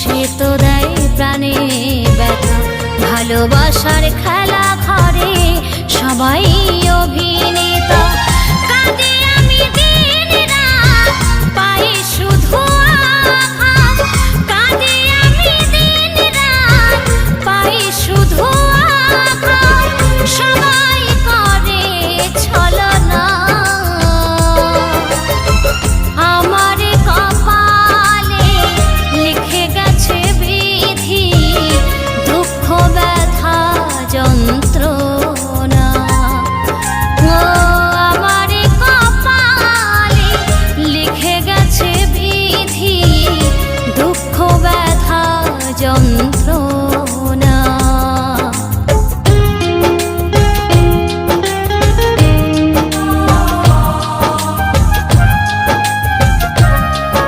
সে তো দেয় প্রাণে ব্যথা। ভালোবাসার খেলা ঘরে সবাই অভিনেতা। কাঁদি আমি দিন রাত, পাই শুধু আঘাত। কাঁদি আমি দিন রাত, পাই শুধু আঘাত। সবাই করে ছলনা, আমার কপালে লিখে গেছে বিধি, দুঃখ ব্যথা যন্ত্রণা। ও আমার কপালে লিখে গেছে বিধি, দুঃখ ব্যথা যন্ত্রণা।